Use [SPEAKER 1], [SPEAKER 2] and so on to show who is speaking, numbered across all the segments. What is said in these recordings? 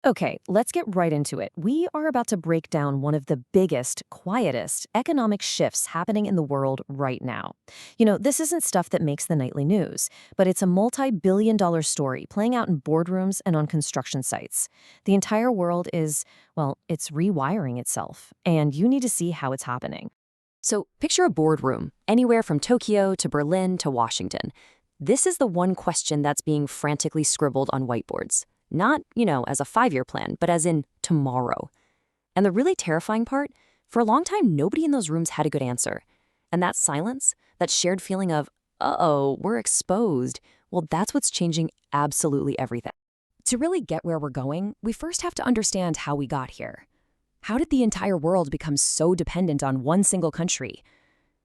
[SPEAKER 1] Okay, let's get right into it. We are about to break down one of the biggest, quietest economic shifts happening in the world right now. This isn't stuff that makes the nightly news, but it's a multi-billion-dollar story playing out in boardrooms and on construction sites. The entire world is, well, it's rewiring itself, and you need to see how it's happening. So picture a boardroom, anywhere from Tokyo to Berlin to Washington. This is the one question that's being frantically scribbled on whiteboards. Not, as a 5-year plan, but as in tomorrow. And the really terrifying part, for a long time, nobody in those rooms had a good answer. And that silence, that shared feeling of, uh-oh, we're exposed, well, that's what's changing absolutely everything. To really get where we're going, we first have to understand how we got here. How did the entire world become so dependent on one single country?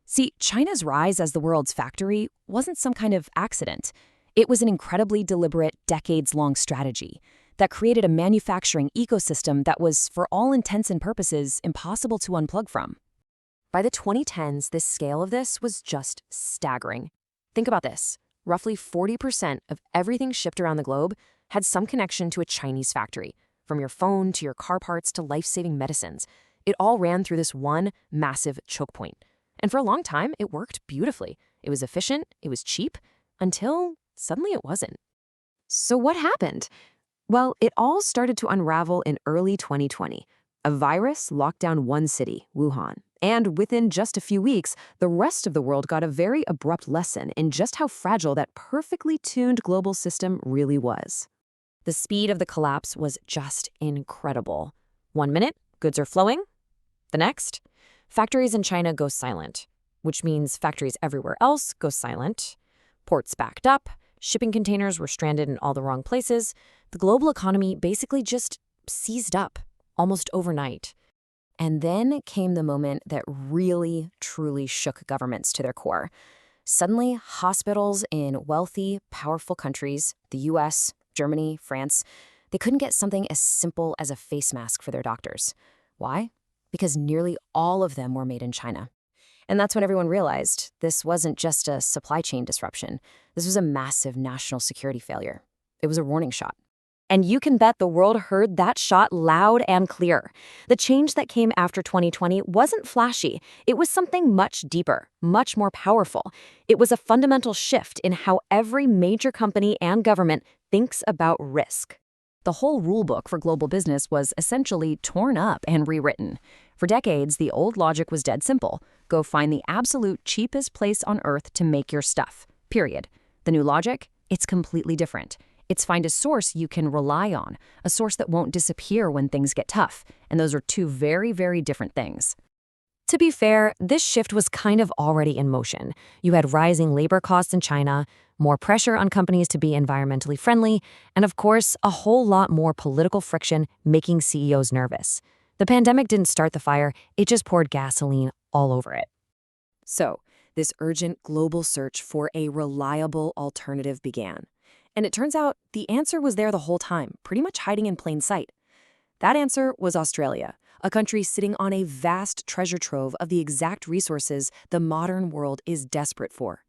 [SPEAKER 1] See, China's rise as the world's factory wasn't some kind of accident. It was an incredibly deliberate, decades-long strategy that created a manufacturing ecosystem that was, for all intents and purposes, impossible to unplug from. By the 2010s, the scale of this was just staggering. Think about this. Roughly 40% of everything shipped around the globe had some connection to a Chinese factory, from your phone to your car parts to life-saving medicines. It all ran through this one massive choke point. And for a long time, it worked beautifully. It was efficient, it was cheap, until suddenly it wasn't. So what happened? Well, it all started to unravel in early 2020. A virus locked down one city, Wuhan. And within just a few weeks, the rest of the world got a very abrupt lesson in just how fragile that perfectly tuned global system really was. The speed of the collapse was just incredible. 1 minute, goods are flowing. The next, factories in China go silent, which means factories everywhere else go silent. Ports backed up. Shipping containers were stranded in all the wrong places. The global economy basically just seized up, almost overnight. And then came the moment that really, truly shook governments to their core. Suddenly, hospitals in wealthy, powerful countries, the US, Germany, France, they couldn't get something as simple as a face mask for their doctors. Why? Because nearly all of them were made in China. And that's when everyone realized this wasn't just a supply chain disruption. This was a massive national security failure. It was a warning shot. And you can bet the world heard that shot loud and clear. The change that came after 2020 wasn't flashy. It was something much deeper, much more powerful. It was a fundamental shift in how every major company and government thinks about risk. The whole rulebook for global business was essentially torn up and rewritten. For decades, the old logic was dead simple. Go find the absolute cheapest place on earth to make your stuff, period. The new logic? It's completely different. It's find a source you can rely on, a source that won't disappear when things get tough. And those are two very, very different things. To be fair, this shift was kind of already in motion. You had rising labor costs in China, more pressure on companies to be environmentally friendly, and of course, a whole lot more political friction making CEOs nervous. The pandemic didn't start the fire, it just poured gasoline all over it. So, this urgent global search for a reliable alternative began. And it turns out the answer was there the whole time, pretty much hiding in plain sight. That answer was Australia, a country sitting on a vast treasure trove of the exact resources the modern world is desperate for.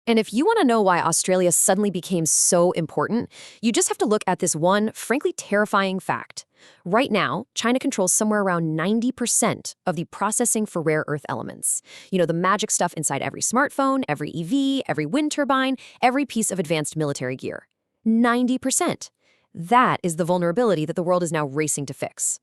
[SPEAKER 1] And if you want to know why Australia suddenly became so important, you just have to look at this one, frankly terrifying fact. Right now, China controls somewhere around 90% of the processing for rare earth elements. The magic stuff inside every smartphone, every EV, every wind turbine, every piece of advanced military gear. 90%. That is the vulnerability that the world is now racing to fix.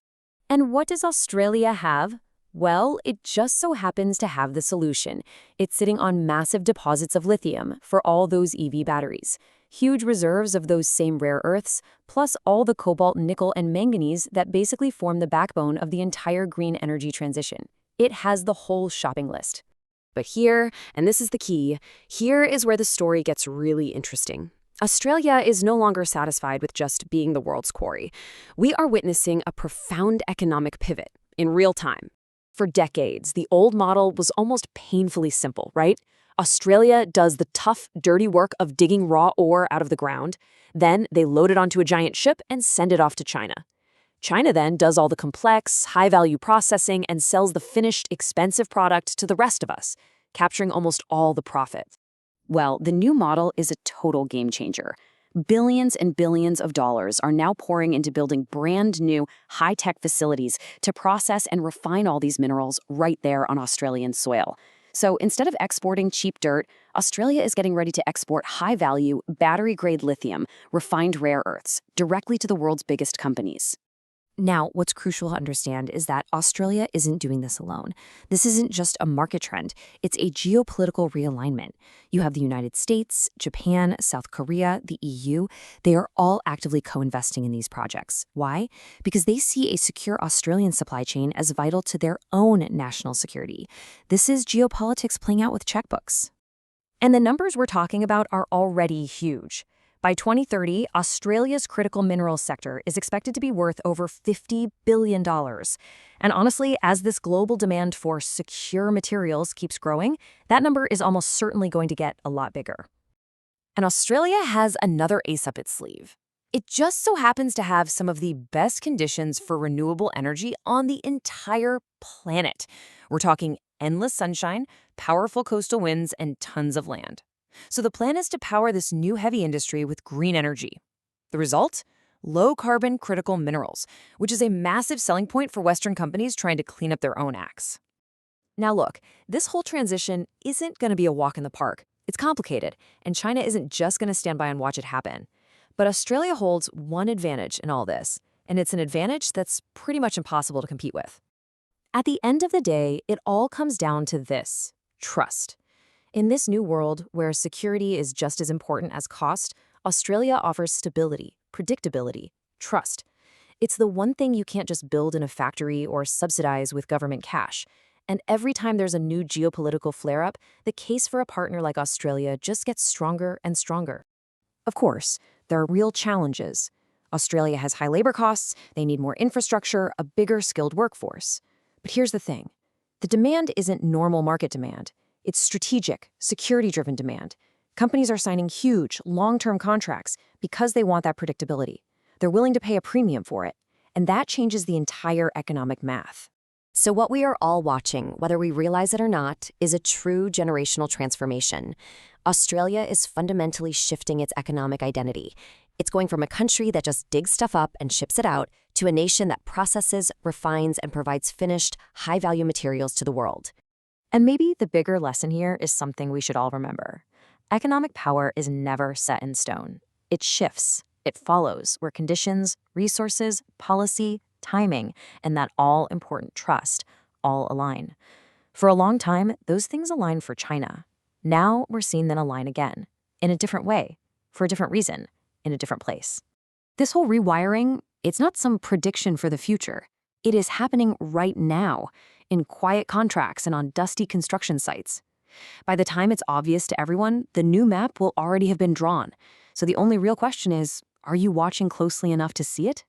[SPEAKER 1] And what does Australia have? Well, it just so happens to have the solution. It's sitting on massive deposits of lithium for all those EV batteries, huge reserves of those same rare earths, plus all the cobalt, nickel, and manganese that basically form the backbone of the entire green energy transition. It has the whole shopping list. But here, and this is the key, here is where the story gets really interesting. Australia is no longer satisfied with just being the world's quarry. We are witnessing a profound economic pivot in real time. For decades, the old model was almost painfully simple, right? Australia does the tough, dirty work of digging raw ore out of the ground. Then they load it onto a giant ship and send it off to China. China then does all the complex, high-value processing and sells the finished, expensive product to the rest of us, capturing almost all the profit. Well, the new model is a total game changer.
[SPEAKER 2] Billions and billions of dollars are now pouring into building brand new, high-tech facilities to process and refine all these minerals right there on Australian soil. So instead of exporting cheap dirt, Australia is getting ready to export high-value, battery-grade lithium, refined rare earths, directly to the world's biggest companies.
[SPEAKER 1] Now, what's crucial to understand is that Australia isn't doing this alone. This isn't just a market trend, it's a geopolitical realignment. You have the United States, Japan, South Korea, the EU. They are all actively co-investing in these projects. Why? Because they see a secure Australian supply chain as vital to their own national security. This is geopolitics playing out with checkbooks. And the numbers we're talking about are already huge. By 2030, Australia's critical minerals sector is expected to be worth over $50 billion. And honestly, as this global demand for secure materials keeps growing, that number is almost certainly going to get a lot bigger. And Australia has another ace up its sleeve. It just so happens to have some of the best conditions for renewable energy on the entire planet. We're talking endless sunshine, powerful coastal winds, and tons of land. So the plan is to power this new heavy industry with green energy. The result? Low-carbon critical minerals, which is a massive selling point for Western companies trying to clean up their own acts. Now look, this whole transition isn't going to be a walk in the park. It's complicated, and China isn't just going to stand by and watch it happen. But Australia holds one advantage in all this, and it's an advantage that's pretty much impossible to compete with. At the end of the day, it all comes down to this: trust. In this new world, where security is just as important as cost, Australia offers stability, predictability, trust. It's the one thing you can't just build in a factory or subsidize with government cash. And every time there's a new geopolitical flare-up, the case for a partner like Australia just gets stronger and stronger. Of course, there are real challenges. Australia has high labor costs, they need more infrastructure, a bigger skilled workforce. But here's the thing. The demand isn't normal market demand. It's strategic, security-driven demand. Companies are signing huge, long-term contracts because they want that predictability. They're willing to pay a premium for it, and that changes the entire economic math. So what we are all watching, whether we realize it or not, is a true generational transformation. Australia is fundamentally shifting its economic identity. It's going from a country that just digs stuff up and ships it out to a nation that processes, refines, and provides finished, high-value materials to the world. And maybe the bigger lesson here is something we should all remember. Economic power is never set in stone. It shifts. It follows where conditions, resources, policy, timing, and that all-important trust all align. For a long time, those things aligned for China. Now we're seeing them align again, in a different way, for a different reason, in a different place. This whole rewiring, it's not some prediction for the future. It is happening right now, in quiet contracts and on dusty construction sites. By the time it's obvious to everyone, the new map will already have been drawn. So the only real question is, are you watching closely enough to see it?